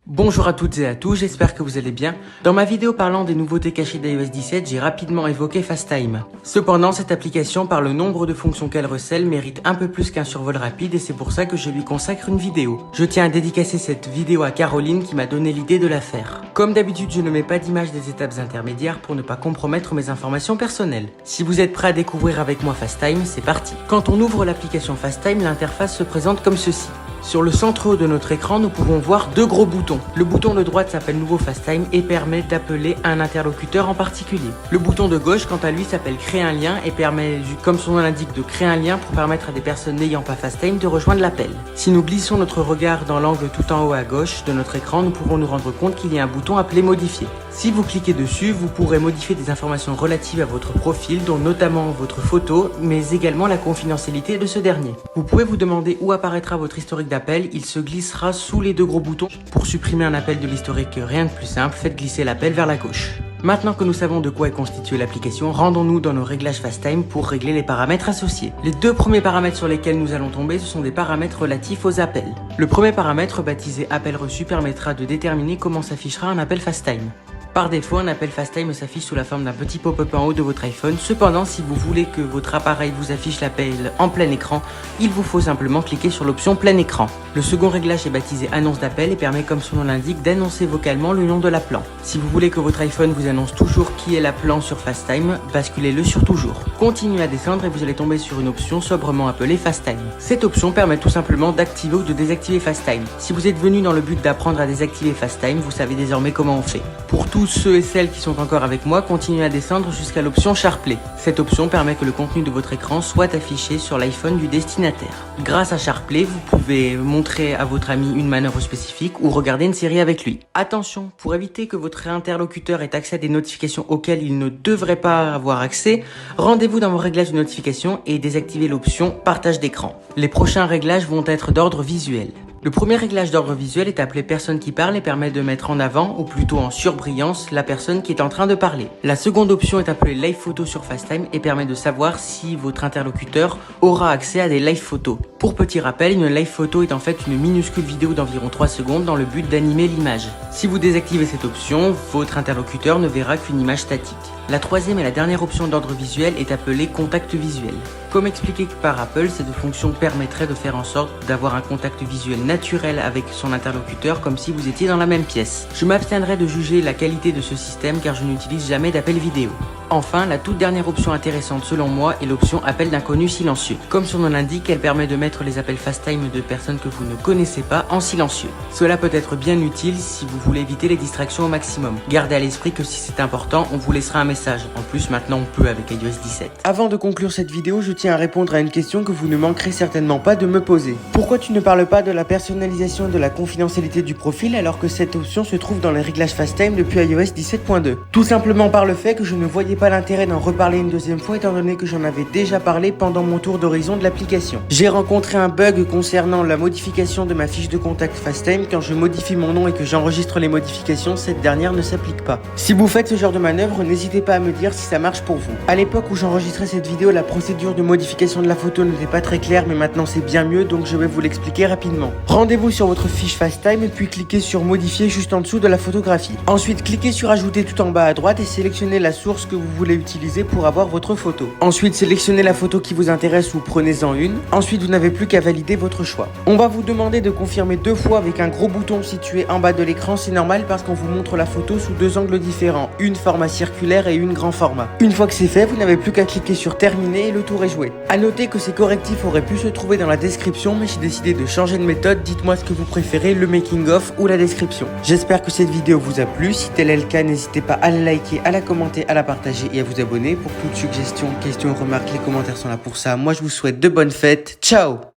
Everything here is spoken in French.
Bonjour à toutes et à tous, j'espère que vous allez bien. Dans ma vidéo parlant des nouveautés cachées d'iOS 17, j'ai rapidement évoqué FaceTime. Cependant, cette application, par le nombre de fonctions qu'elle recèle, mérite un peu plus qu'un survol rapide et c'est pour ça que je lui consacre une vidéo. Je tiens à dédicacer cette vidéo à Caroline qui m'a donné l'idée de la faire. Comme d'habitude, je ne mets pas d'image des étapes intermédiaires pour ne pas compromettre mes informations personnelles. Si vous êtes prêts à découvrir avec moi FaceTime, c'est parti. Quand on ouvre l'application FaceTime, l'interface se présente comme ceci. Sur le centre haut de notre écran, nous pouvons voir deux gros boutons. Le bouton de droite s'appelle Nouveau FaceTime et permet d'appeler un interlocuteur en particulier. Le bouton de gauche, quant à lui, s'appelle Créer un lien et permet, comme son nom l'indique, de créer un lien pour permettre à des personnes n'ayant pas FaceTime de rejoindre l'appel. Si nous glissons notre regard dans l'angle tout en haut à gauche de notre écran, nous pourrons nous rendre compte qu'il y a un bouton appelé Modifier. Si vous cliquez dessus, vous pourrez modifier des informations relatives à votre profil, dont notamment votre photo, mais également la confidentialité de ce dernier. Vous pouvez vous demander où apparaîtra votre historique d'appel, il se glissera sous les deux gros boutons. Pour supprimer un appel de l'historique, rien de plus simple, faites glisser l'appel vers la gauche. Maintenant que nous savons de quoi est constituée l'application, rendons-nous dans nos réglages FaceTime pour régler les paramètres associés. Les deux premiers paramètres sur lesquels nous allons tomber, ce sont des paramètres relatifs aux appels. Le premier paramètre, baptisé appel reçu, permettra de déterminer comment s'affichera un appel FaceTime. Par défaut, un appel FaceTime s'affiche sous la forme d'un petit pop-up en haut de votre iPhone. Cependant, si vous voulez que votre appareil vous affiche l'appel en plein écran, il vous faut simplement cliquer sur l'option plein écran. Le second réglage est baptisé annonce d'appel et permet, comme son nom l'indique, d'annoncer vocalement le nom de l'appelant. Si vous voulez que votre iPhone vous annonce toujours qui est l'appelant sur FaceTime, basculez-le sur toujours. Continuez à descendre et vous allez tomber sur une option sobrement appelée FaceTime. Cette option permet tout simplement d'activer ou de désactiver FaceTime. Si vous êtes venu dans le but d'apprendre à désactiver FaceTime, vous savez désormais comment on fait. Pour tous ceux et celles qui sont encore avec moi, continuez à descendre jusqu'à l'option SharePlay. Cette option permet que le contenu de votre écran soit affiché sur l'iPhone du destinataire. Grâce à SharePlay, vous pouvez montrer à votre ami une manœuvre spécifique ou regarder une série avec lui. Attention, pour éviter que votre interlocuteur ait accès à des notifications auxquelles il ne devrait pas avoir accès, rendez-vous dans vos réglages de notification et désactivez l'option partage d'écran. Les prochains réglages vont être d'ordre visuel. Le premier réglage d'ordre visuel est appelé personne qui parle et permet de mettre en avant, ou plutôt en surbrillance, la personne qui est en train de parler. La seconde option est appelée live photo sur FaceTime et permet de savoir si votre interlocuteur aura accès à des live photos. Pour petit rappel, une live photo est en fait une minuscule vidéo d'environ 3 secondes dans le but d'animer l'image. Si vous désactivez cette option, votre interlocuteur ne verra qu'une image statique. La troisième et la dernière option d'ordre visuel est appelée contact visuel. Comme expliqué par Apple, cette fonction permettrait de faire en sorte d'avoir un contact visuel naturel avec son interlocuteur comme si vous étiez dans la même pièce. Je m'abstiendrai de juger la qualité de ce système car je n'utilise jamais d'appel vidéo. Enfin, la toute dernière option intéressante selon moi est l'option appel d'inconnu silencieux. Comme son nom l'indique, elle permet de mettre les appels FaceTime de personnes que vous ne connaissez pas en silencieux. Cela peut être bien utile si vous voulez éviter les distractions au maximum. Gardez à l'esprit que si c'est important, on vous laissera un message. En plus, maintenant on peut avec iOS 17. Avant de conclure cette vidéo, je tiens à répondre à une question que vous ne manquerez certainement pas de me poser. Pourquoi tu ne parles pas de la personnalisation et de la confidentialité du profil alors que cette option se trouve dans les réglages FaceTime depuis iOS 17.2? Tout simplement par le fait que je ne voyais pas l'intérêt d'en reparler une deuxième fois étant donné que j'en avais déjà parlé pendant mon tour d'horizon de l'application. J'ai rencontré un bug concernant la modification de ma fiche de contact FaceTime. Quand je modifie mon nom et que j'enregistre les modifications, cette dernière ne s'applique pas. Si vous faites ce genre de manœuvre, n'hésitez pas à me dire si ça marche pour vous. À l'époque où j'enregistrais cette vidéo, la procédure de modification de la photo n'était pas très claire, mais maintenant c'est bien mieux, donc je vais vous l'expliquer rapidement. Rendez-vous sur votre fiche FaceTime et puis cliquez sur modifier juste en dessous de la photographie. Ensuite, cliquez sur ajouter tout en bas à droite et sélectionnez la source que vous voulez utiliser pour avoir votre photo. Ensuite, sélectionnez la photo qui vous intéresse ou prenez-en une. Ensuite, vous n'avez plus qu'à valider votre choix. On va vous demander de confirmer 2 fois avec un gros bouton situé en bas de l'écran. C'est normal parce qu'on vous montre la photo sous 2 angles différents, une format circulaire et une grand format. Une fois que c'est fait, vous n'avez plus qu'à cliquer sur terminer et le tour est joué. A noter que ces correctifs auraient pu se trouver dans la description, mais j'ai décidé de changer de méthode. Dites-moi ce que vous préférez, le making of ou la description. J'espère que cette vidéo vous a plu. Si tel est le cas, n'hésitez pas à la liker, à la commenter, à la partager et à vous abonner. Pour toute suggestion, question, remarque, les commentaires sont là pour ça. Moi, je vous souhaite de bonnes fêtes. Ciao!